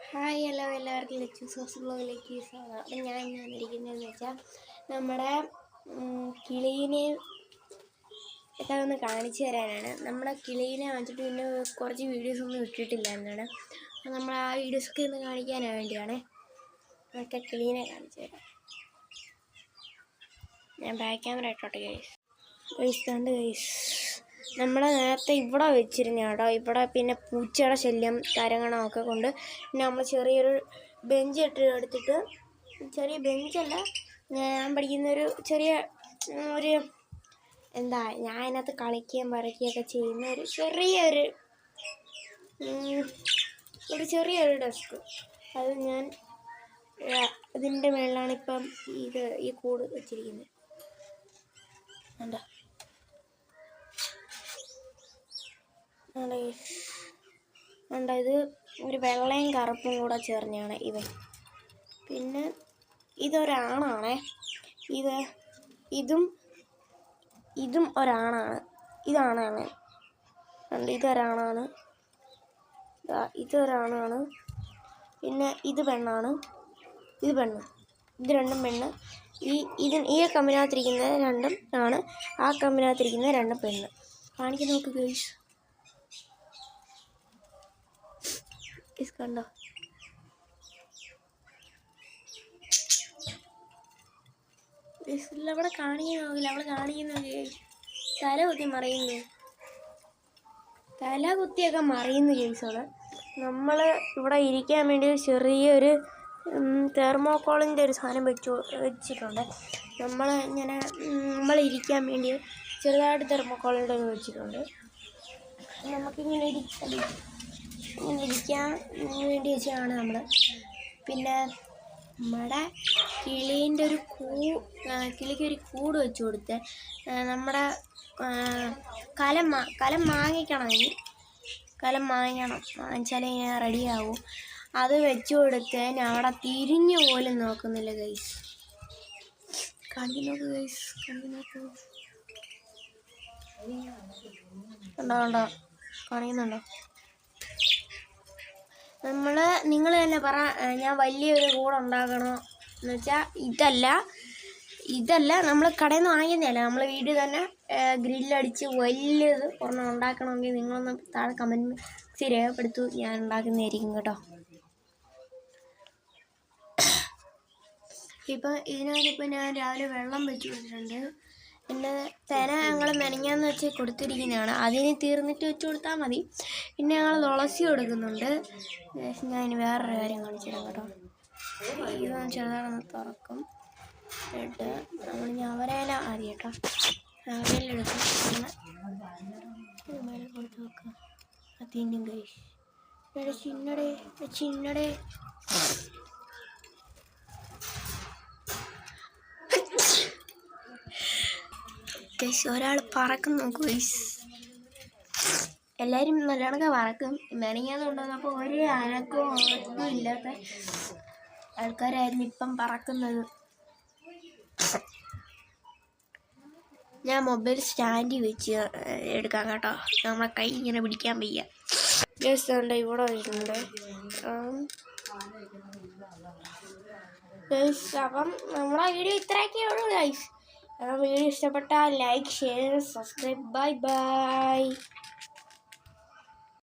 Hi hello എല്ലാവർക്കും ലക്ഷ്യൂസ് വ്ളോഗിലേക്ക് സ്വാഗതം. അപ്പം ഞാൻ വന്നിരിക്കുന്നതെന്ന് വെച്ചാൽ നമ്മുടെ കിളീനെ ഒക്കെ ഒന്ന് കാണിച്ചു തരാനാണ്. നമ്മുടെ കിളീനെ വാങ്ങിച്ചിട്ട് പിന്നെ കുറച്ച് വീഡിയോസൊന്നും ഇട്ടിട്ടില്ലായിരുന്നാണ്. അപ്പം നമ്മൾ ആ വീഡിയോസൊക്കെ ഒന്ന് കാണിക്കാൻ വേണ്ടിയാണ്. അതൊക്കെ കിളീനെ കാണിച്ചു തരാം. ഞാൻ ബാക്ക് ക്യാമറ ഇട്ടോട്ടെ ഗൈസ് കണ്ട് ഗൈസ്. നമ്മൾ നേരത്തെ ഇവിടെ വെച്ചിരുന്ന കേട്ടോ. ഇവിടെ പിന്നെ പൂച്ചയുടെ ശല്യം കാര്യങ്ങളൊക്കെ കൊണ്ട് പിന്നെ നമ്മൾ ചെറിയൊരു ബെഞ്ച് എടുത്തിട്ട്, ചെറിയ ബെഞ്ചല്ല, ഞാൻ പഠിക്കുന്നൊരു ചെറിയ ഒരു എന്താ, ഞാൻ അതിനകത്ത് കളിക്കുകയും വരയ്ക്കുകയൊക്കെ ചെയ്യുന്ന ചെറിയൊരു ഡെസ്ക്. അത് ഞാൻ അതിൻ്റെ മുകളിലാണ് ഇപ്പം ഈ കൂട് വെച്ചിരിക്കുന്നത്. എന്താ ഇത് ഒരു വെള്ളയും കറുപ്പും കൂടെ ചേർന്നാണ് ഇവൻ. പിന്നെ ഇതൊരാണാണേ. ഇതും ഒരാണാണ്. ഇതാണാണ്. ഇതൊരാണാണ്. പിന്നെ ഇത് പെണ്ണാണ്. ഇത് പെണ്ണ്. ഇത് രണ്ടും പെണ്ണ്. ഈ കമ്പിനകത്തിരിക്കുന്നത് രണ്ടും ആണ്. ആ കമ്പിനകത്തിരിക്കുന്നത് രണ്ടും പെണ്ണ്. കാണിക്കാൻ നോക്ക് ഗൈസ്. കണ്ടോ? അവിടെ കാണിക്കുന്നില്ല. അവള് കാണിക്കുന്നത് തല കുത്തിയൊക്കെ മറിയുന്നു കേസോടെ. നമ്മൾ ഇവിടെ ഇരിക്കാൻ വേണ്ടി ചെറിയൊരു തെർമോക്കോളിൻ്റെ ഒരു സാധനം വെച്ചിട്ടുണ്ട്. നമ്മൾ ഇരിക്കാൻ വേണ്ടി ചെറുതായിട്ട് തെർമോക്കോളിൻ്റെ ഒന്ന് വെച്ചിട്ടുണ്ട്. നമുക്കിങ്ങനെ ഇരിക്കാൻ വേണ്ടി വെച്ചാണ് നമ്മൾ. പിന്നെ നമ്മുടെ കിളിക്കൊരു കൂട് വെച്ച് കൊടുത്ത് നമ്മുടെ കലം വാങ്ങിച്ചാലേ ഇങ്ങനെ റെഡിയാവും. അത് വെച്ച് കൊടുത്ത് അവിടെ തിരിഞ്ഞു പോലും നോക്കുന്നില്ല ഗൈസ്. കാണിക്കുന്നു ഗൈസ്. കണ്ടോ കാണിക്കുന്നുണ്ടോ? നിങ്ങൾ തന്നെ പറ, ഞാൻ വലിയൊരു കൂട് ഉണ്ടാക്കണോ എന്ന് വെച്ചാൽ ഇതല്ല നമ്മൾ കടയിൽ നിന്ന് വാങ്ങിക്കുന്നതല്ല. നമ്മൾ വീട്ടിൽ തന്നെ ഗ്രില്ലടിച്ച് വലിയത് ഒരെണ്ണം ഉണ്ടാക്കണമെങ്കിൽ നിങ്ങളൊന്ന് താഴെ കമൻറ്റ് രേഖപ്പെടുത്തു. ഞാൻ ഉണ്ടാക്കുന്നതായിരിക്കും കേട്ടോ. ഇപ്പം ഇതിനകത്തിപ്പോൾ ഞാൻ രാവിലെ വെള്ളം വെച്ച് കൊടുത്തിട്ടുണ്ട്. പിന്നെ തേന ഞങ്ങൾ മെനഞ്ഞാന്ന് വെച്ച് കൊടുത്തിരിക്കുന്നതാണ്. അതിന് തീർന്നിട്ട് വെച്ച് കൊടുത്താൽ മതി. പിന്നെ ഞങ്ങൾ തുളസി കൊടുക്കുന്നുണ്ട്. ഞാൻ ഇനി വേറൊരു കാര്യം കാണിച്ചു തരാം കേട്ടോ. ഇതൊന്ന് ചെറുതാണെന്ന് തുറക്കും എന്നിട്ട് നമ്മൾ ഞവരയില ആദ്യം കേട്ടോ. ഞവരയില എടുക്കും. മേലെ കൊടുത്ത് വെക്കുക. അതിൻ്റെ ഗൈസ് ചിന്നടേ ഗൈസ്. ഒരാൾ പറക്കും നോക്കൂ ഗൈസ്. എല്ലാവരും നല്ലോണമൊക്കെ പറക്കും. മെനങ്ങാന്ന് കൊണ്ടുവന്നപ്പോൾ ഒരു അനക്കവും ഒന്നും ഇല്ലാത്ത ആൾക്കാരായിരുന്നു ഇപ്പം പറക്കുന്നത്. ഞാൻ മൊബൈൽ സ്റ്റാൻഡിൽ വെച്ച് എടുക്കാം കേട്ടോ. നമ്മളെ കൈ ഇങ്ങനെ പിടിക്കാൻ വയ്യ. ഗൈസ് ഉണ്ട് ഇവിടെ വരുന്നുണ്ട് ഗൈസ്. അപ്പം നമ്മളെ വീഡിയോ ഇത്രയൊക്കെ ഉള്ളൂ ഗൈസ്. വീഡിയോ ഇഷ്ടപ്പെട്ടാൽ ലൈക്ക്, ഷെയർ, സബ്സ്ക്രൈബ്. ബൈ.